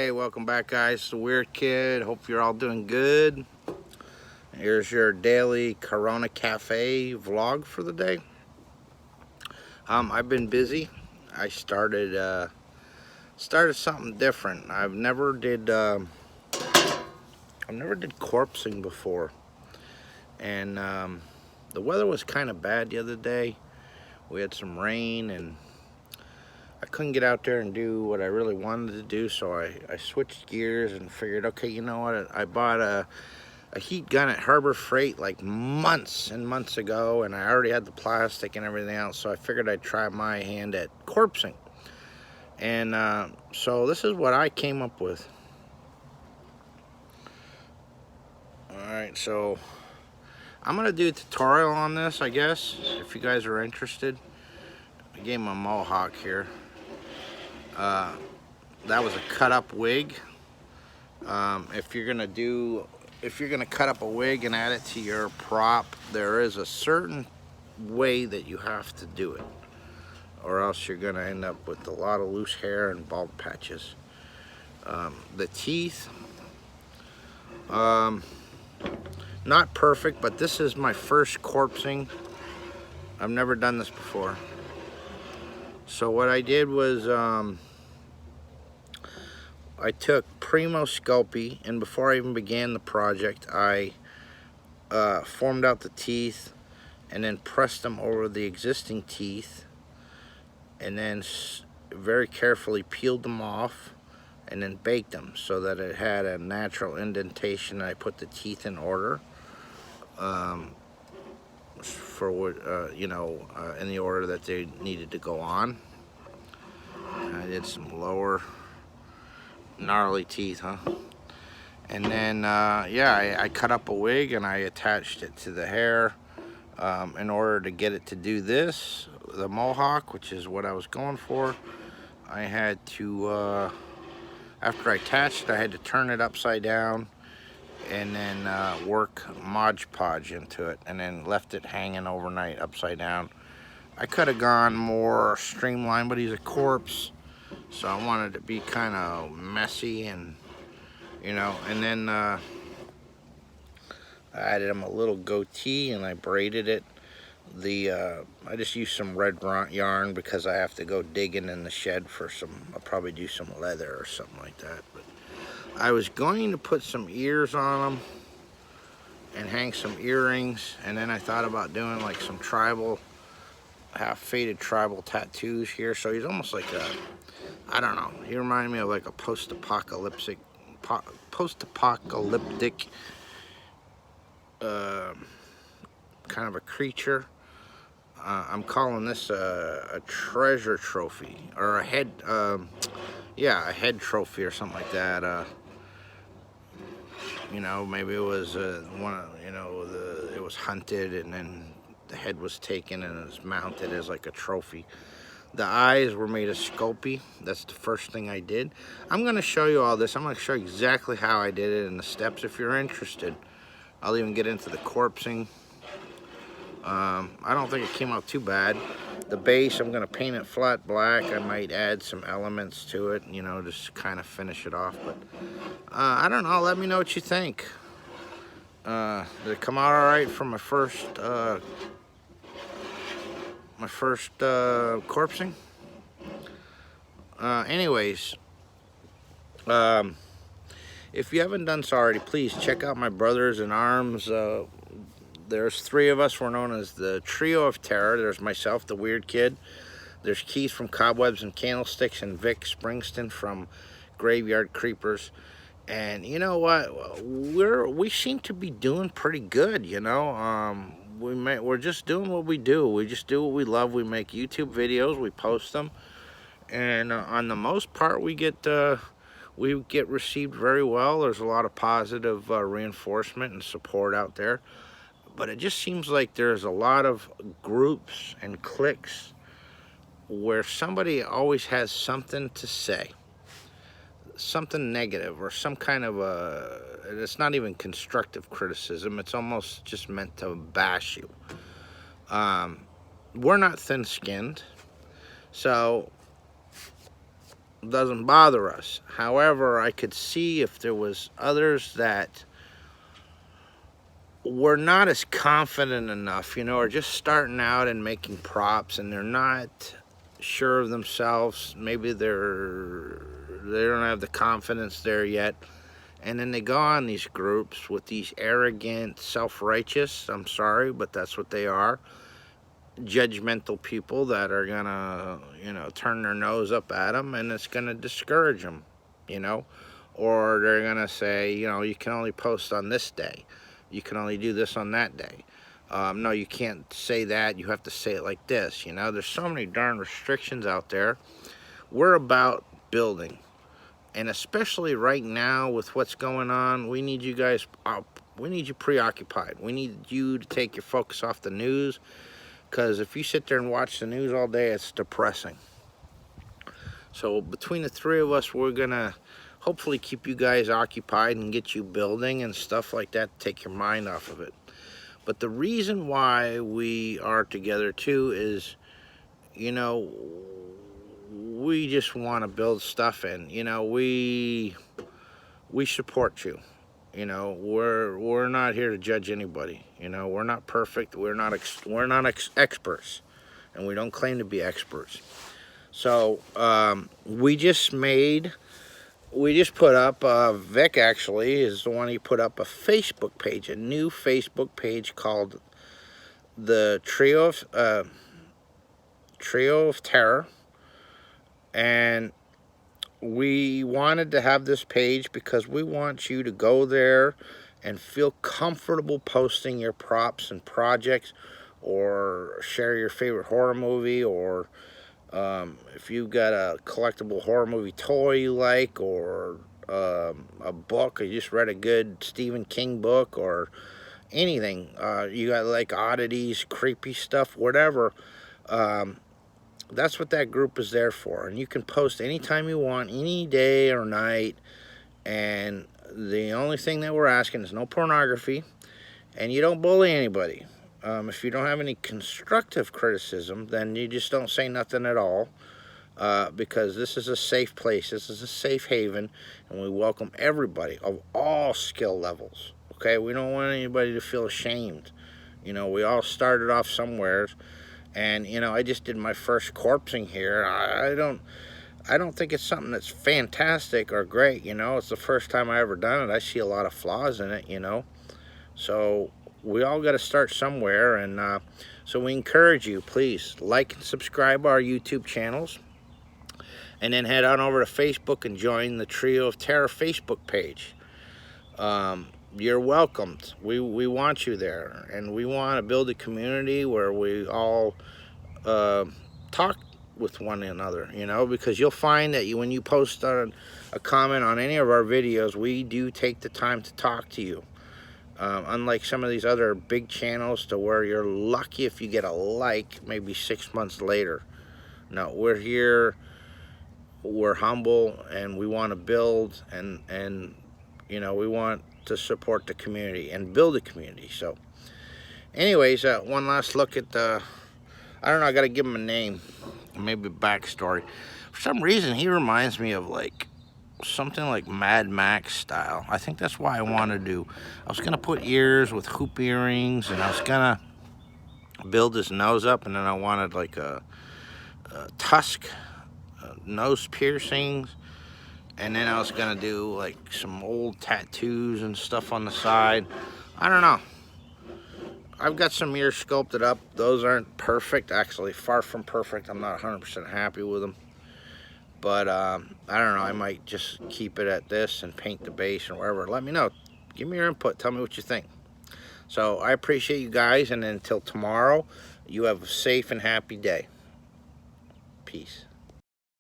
Hey, welcome back, guys. It's the Weird Kid. Hope you're all doing good. Here's your daily Corona Cafe vlog for the day. I've been busy. I started something different. I've never did corpsing before, and the weather was kind of bad the other day. We had some rain, and I couldn't get out there and do what I really wanted to do, so I switched gears and figured, okay, you know what? I bought a heat gun at Harbor Freight like months and months ago, and I already had the plastic and everything else, so I figured I'd try my hand at corpsing. And so this is what I came up with. Alright, so I'm going to do a tutorial on this, I guess, if you guys are interested. I gave him a mohawk here. That was a cut-up wig. If you're gonna cut up a wig and add it to your prop, there is a certain way that you have to do it, or else you're gonna end up with a lot of loose hair and bald patches. The teeth, not perfect, but this is my first corpsing. I've never done this before. So what I did was I took Primo Sculpey, and before I even began the project, I formed out the teeth and then pressed them over the existing teeth, and then very carefully peeled them off and then baked them so that it had a natural indentation. I put the teeth in order for what in the order that they needed to go on. I did some lower gnarly teeth, huh? And then yeah, I cut up a wig and I attached it to the hair in order to get it to do this, the mohawk, which is what I was going for. I had to after I attached it, I had to turn it upside down and then work Mod Podge into it, and then left it hanging overnight upside down. I could have gone more streamlined, but he's a corpse, so I wanted it to be kind of messy, and and then I added him a little goatee and I braided it. I just used some red yarn because I have to go digging in the shed for I'll probably do some leather or something like that. But I was going to put some ears on him and hang some earrings, and then I thought about doing like some tribal, half faded tribal tattoos here. So he's almost like I don't know, he reminded me of like a post-apocalyptic kind of a creature. I'm calling this a treasure trophy, or a head, yeah, a head trophy or something like that. Maybe it was it was hunted and then the head was taken and it's mounted as like a trophy. The eyes were made of Sculpey. That's the first thing I did. I'm going to show you all this. I'm going to show you exactly how I did it and the steps if you're interested. I'll even get into the corpsing. I don't think it came out too bad. The base, I'm going to paint it flat black. I might add some elements to it, just kind of finish it off. But I don't know. Let me know what you think. Did it come out all right for my first corpsing? Anyways, if you haven't done so already, please check out my Brothers in Arms. There's three of us. We're known as the Trio of Terror. There's myself, the Weird Kid. There's Keith from Cobwebs and Candlesticks, and Vic Springston from Graveyard Creepers. And you know what? We seem to be doing pretty good. We're just doing what we do. We just do what we love. We make YouTube videos. We post them, and on the most part, we get received very well. There's a lot of positive reinforcement and support out there. But it just seems like there's a lot of groups and cliques where somebody always has something to say, something negative, or some kind of it's not even constructive criticism. It's almost just meant to bash you. We're not thin-skinned, so doesn't bother us. However, I could see if there was others that were not as confident enough, you know, or just starting out and making props, and they're not sure of themselves. Maybe they don't have the confidence there yet, and then they go on these groups with these arrogant, self-righteous, I'm sorry, but that's what they are, judgmental people that are gonna, you know, turn their nose up at them, and it's gonna discourage them, you know, or they're gonna say, you know, you can only post on this day, you can only do this on that day. No, you can't say that, you have to say it like this, you know. There's so many darn restrictions out there. We're about building, and especially right now with what's going on, we need you guys up. We need you preoccupied. We need you to take your focus off the news, because if you sit there and watch the news all day, it's depressing. So between the three of us, we're gonna hopefully keep you guys occupied and get you building and stuff like that, take your mind off of it. But the reason why we are together too is, you know, we just want to build stuff, and you know, we support you. You know, we're not here to judge anybody. You know, we're not perfect. We're not experts, and we don't claim to be experts. So we just put up, Vic actually is the one, he put up a Facebook page, a new Facebook page called the Trio of Terror. And we wanted to have this page because we want you to go there and feel comfortable posting your props and projects, or share your favorite horror movie, or if you've got a collectible horror movie toy you like, or a book, or you just read a good Stephen King book, or anything, you got like oddities, creepy stuff, whatever, that's what that group is there for. And you can post anytime you want, any day or night, and the only thing that we're asking is no pornography, and you don't bully anybody. If you don't have any constructive criticism, then you just don't say nothing at all, because this is a safe place, this is a safe haven, and we welcome everybody of all skill levels, okay? We don't want anybody to feel ashamed. You know, we all started off somewhere, and, you know, I just did my first corpsing here. I don't think it's something that's fantastic or great, you know? It's the first time I ever done it. I see a lot of flaws in it, you know? So we all got to start somewhere, and so we encourage you, please like and subscribe our YouTube channels, and then head on over to Facebook and join the Trio of Terror Facebook page. You're welcomed. We want you there, and we want to build a community where we all talk with one another, you know, because you'll find that when you post a comment on any of our videos, we do take the time to talk to you. Unlike some of these other big channels, to where you're lucky if you get a like maybe 6 months later. No, we're here, we're humble, and we want to build, and you know, we want to support the community and build a community. So anyways, one last look at the, I don't know, I gotta give him a name, maybe a backstory. For some reason he reminds me of like something like Mad Max style. I think that's why I was gonna put ears with hoop earrings, and I was gonna build his nose up, and then I wanted like a tusk, nose piercings, and then I was gonna do like some old tattoos and stuff on the side. I don't know. I've got some ears sculpted up. Those aren't perfect, actually, far from perfect. I'm not 100% happy with them. But I don't know, I might just keep it at this and paint the base and wherever. Let me know. Give me your input. Tell me what you think. So I appreciate you guys, and until tomorrow, you have a safe and happy day. Peace.